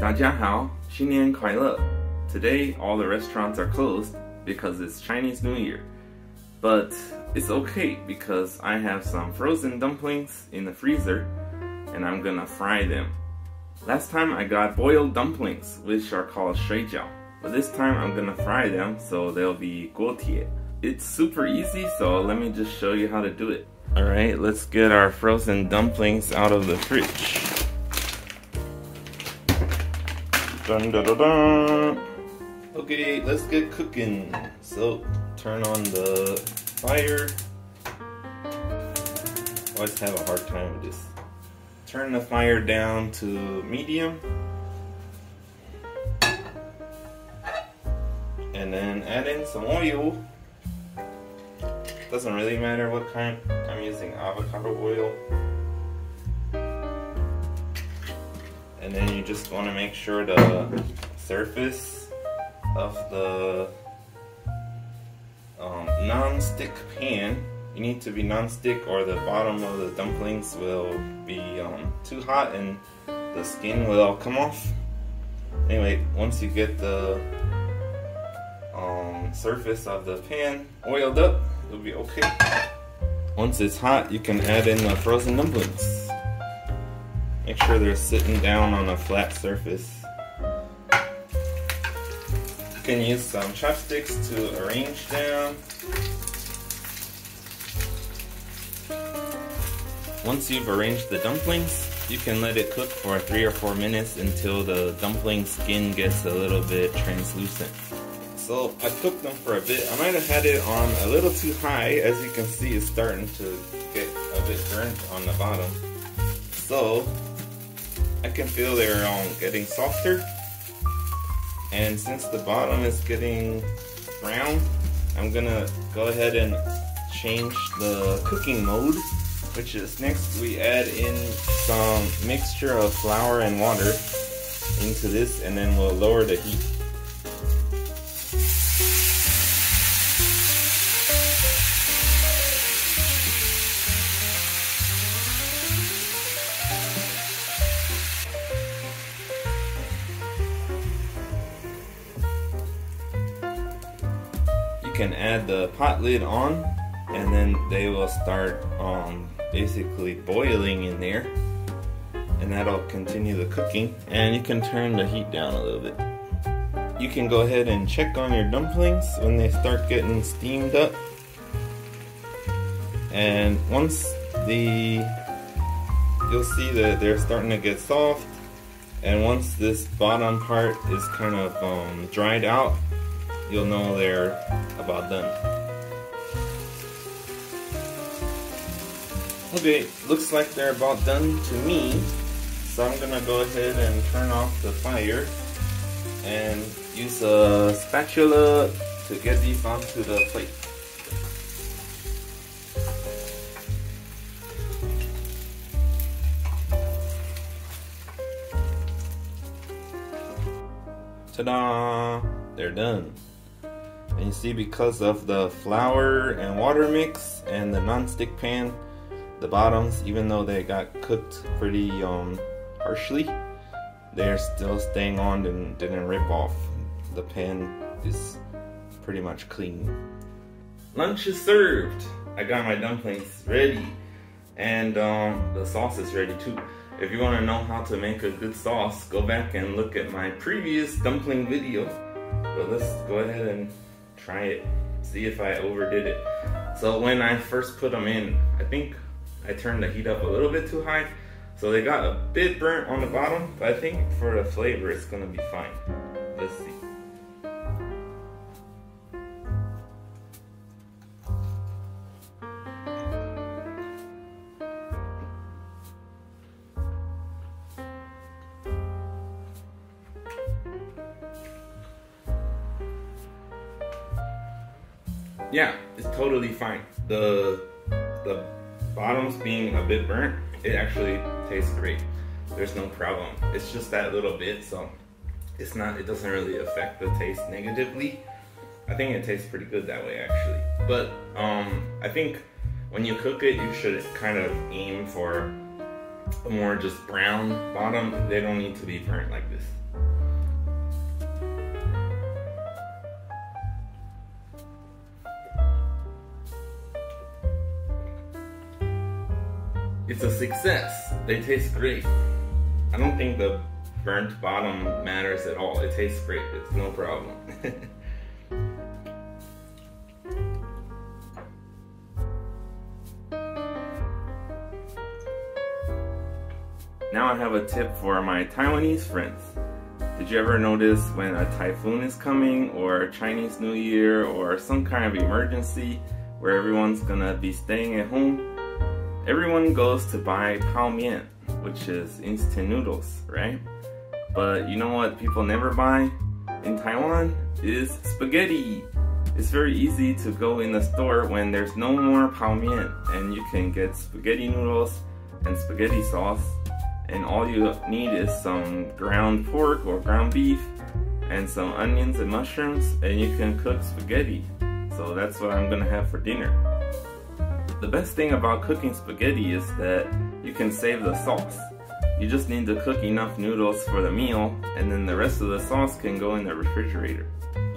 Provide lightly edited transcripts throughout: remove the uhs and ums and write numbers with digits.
大家好，新年快乐! Today, all the restaurants are closed because it's Chinese New Year. But it's okay because I have some frozen dumplings in the freezer and I'm gonna fry them. Last time I got boiled dumplings, which are called 水饺. But this time I'm gonna fry them so they'll be 锅贴. It's super easy, so let me just show you how to do it. Alright, let's get our frozen dumplings out of the fridge. Dun, dun, dun, dun. Okay, let's get cooking. So, turn on the fire. Always have a hard time with this. Turn the fire down to medium. And then add in some oil. Doesn't really matter what kind. I'm using avocado oil. And then you just want to make sure the surface of the non-stick pan, you need to be non-stick or the bottom of the dumplings will be too hot and the skin will all come off. Anyway, once you get the surface of the pan oiled up, it'll be okay. Once it's hot, you can add in the frozen dumplings. Make sure they're sitting down on a flat surface. You can use some chopsticks to arrange them. Once you've arranged the dumplings, you can let it cook for 3 or 4 minutes until the dumpling skin gets a little bit translucent. So I cooked them for a bit. I might have had it on a little too high. As you can see, it's starting to get a bit burnt on the bottom. So I can feel they're getting softer. And since the bottom is getting brown, I'm gonna go ahead and change the cooking mode, which is next we add in some mixture of flour and water into this, and then we'll lower the heat. Can add the pot lid on, and then they will start basically boiling in there, and that'll continue the cooking. And you can turn the heat down a little bit. You can go ahead and check on your dumplings when they start getting steamed up, and once you'll see that they're starting to get soft, and once this bottom part is kind of dried out, you'll know they're about done. Okay, looks like they're about done to me. So I'm gonna go ahead and turn off the fire and use a spatula to get these onto the plate. Ta-da! They're done. And you see, because of the flour and water mix and the non-stick pan, the bottoms, even though they got cooked pretty harshly, they're still staying on and didn't rip off. The pan is pretty much clean. Lunch is served. I got my dumplings ready, and the sauce is ready too. If you want to know how to make a good sauce, go back and look at my previous dumpling video. But let's go ahead and try it, see if I overdid it. So when I first put them in, I think I turned the heat up a little bit too high, so they got a bit burnt on the bottom, but I think for the flavor it's gonna be fine. Let's see. Yeah, it's totally fine. The bottoms being a bit burnt, it actually tastes great. There's no problem. It's just that little bit, so it doesn't really affect the taste negatively. I think it tastes pretty good that way actually. But I think when you cook it, you should kind of aim for a more just brown bottom. They don't need to be burnt like this. It's a success. They taste great. I don't think the burnt bottom matters at all. It tastes great. It's no problem. Now I have a tip for my Taiwanese friends. Did you ever notice when a typhoon is coming, or Chinese New Year, or some kind of emergency where everyone's gonna be staying at home? Everyone goes to buy pao mian, which is instant noodles, right? But you know what people never buy in Taiwan is spaghetti. It's very easy to go in the store when there's no more pao mian, and you can get spaghetti noodles and spaghetti sauce, and all you need is some ground pork or ground beef and some onions and mushrooms, and you can cook spaghetti. So that's what I'm gonna have for dinner. The best thing about cooking spaghetti is that you can save the sauce. You just need to cook enough noodles for the meal, and then the rest of the sauce can go in the refrigerator.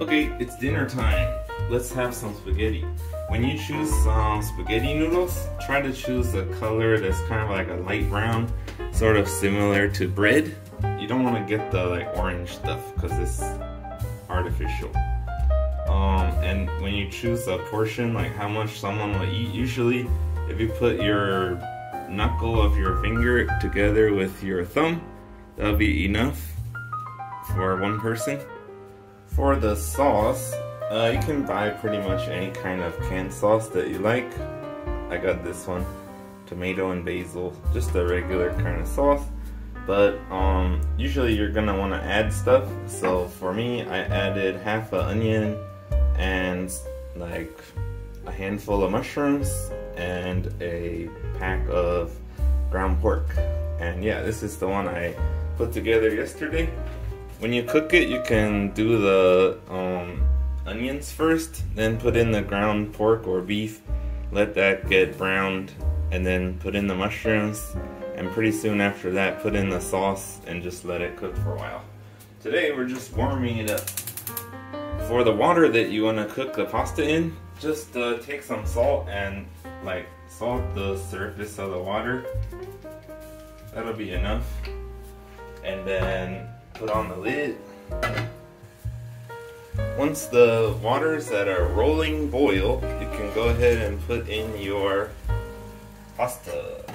Okay, it's dinner time. Let's have some spaghetti. When you choose some spaghetti noodles, try to choose a color that's kind of like a light brown, sort of similar to bread. You don't want to get the like orange stuff because it's artificial. And when you choose a portion, like how much someone will eat, usually if you put your knuckle of your finger together with your thumb, that'll be enough for one person. For the sauce, you can buy pretty much any kind of canned sauce that you like. I got this one, tomato and basil, just a regular kind of sauce. But usually you're gonna want to add stuff. So for me, I added half an onion and like a handful of mushrooms and a pack of ground pork. And yeah, this is the one I put together yesterday. When you cook it, you can do the onions first, then put in the ground pork or beef, let that get browned, and then put in the mushrooms, and pretty soon after that put in the sauce and just let it cook for a while. Today we're just warming it up. For the water that you want to cook the pasta in, just take some salt and like salt the surface of the water. That'll be enough. And then put on the lid. Once the water's at a rolling boil, you can go ahead and put in your pasta.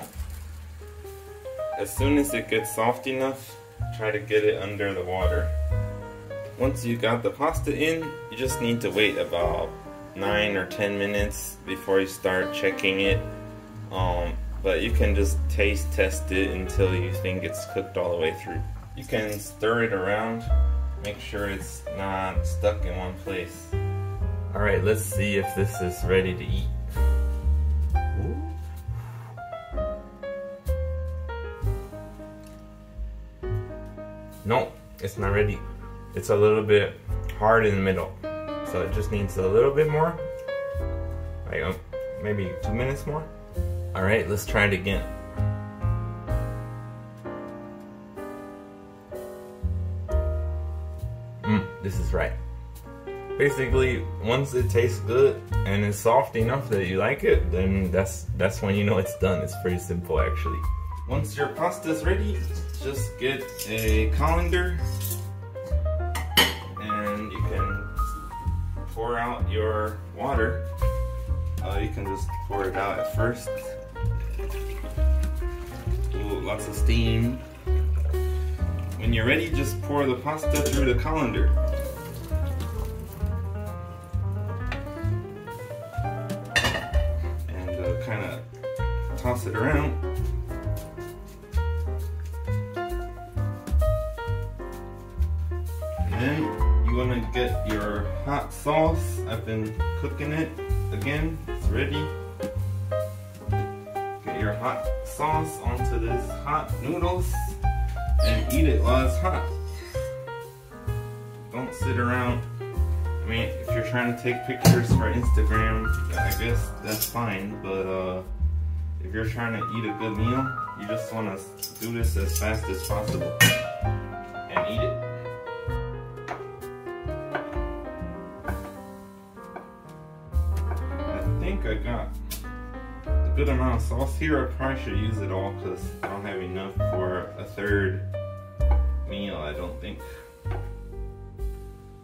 As soon as it gets soft enough, try to get it under the water. Once you got the pasta in, you just need to wait about 9 or 10 minutes before you start checking it. But you can just taste test it until you think it's cooked all the way through. You can stir it around, make sure it's not stuck in one place. Alright, let's see if this is ready to eat. No, it's not ready. It's a little bit hard in the middle, so it just needs a little bit more, like maybe 2 minutes more. Alright, let's try it again. This is right. Basically, once it tastes good and it's soft enough that you like it, then that's when you know it's done. It's pretty simple actually. Once your pasta is ready, just get a colander and you can pour out your water. You can just pour it out at first. Ooh, lots of steam. When you're ready, just pour the pasta through the colander. And kind of toss it around. And then you want to get your hot sauce. I've been cooking it. Again, it's ready. Get your hot sauce onto this hot noodles and eat it while it's hot. Don't sit around. I mean, if you're trying to take pictures for Instagram, I guess that's fine, but if you're trying to eat a good meal, You just want to do this as fast as possible and eat it. I think I got a good amount of sauce here. I probably should use it all because I don't have enough for a third meal, I don't think.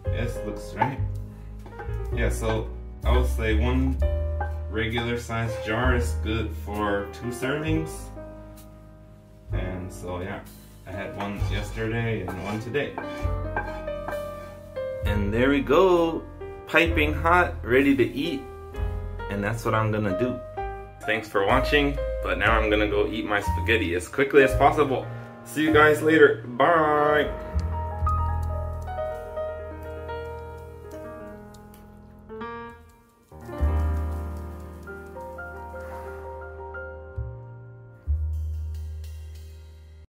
Yes, looks right. Yeah, so I would say one regular sized jar is good for 2 servings. And so yeah, I had one yesterday and one today. And there we go, piping hot, ready to eat. And that's what I'm gonna do. Thanks for watching, but now I'm gonna go eat my spaghetti as quickly as possible. See you guys later, bye!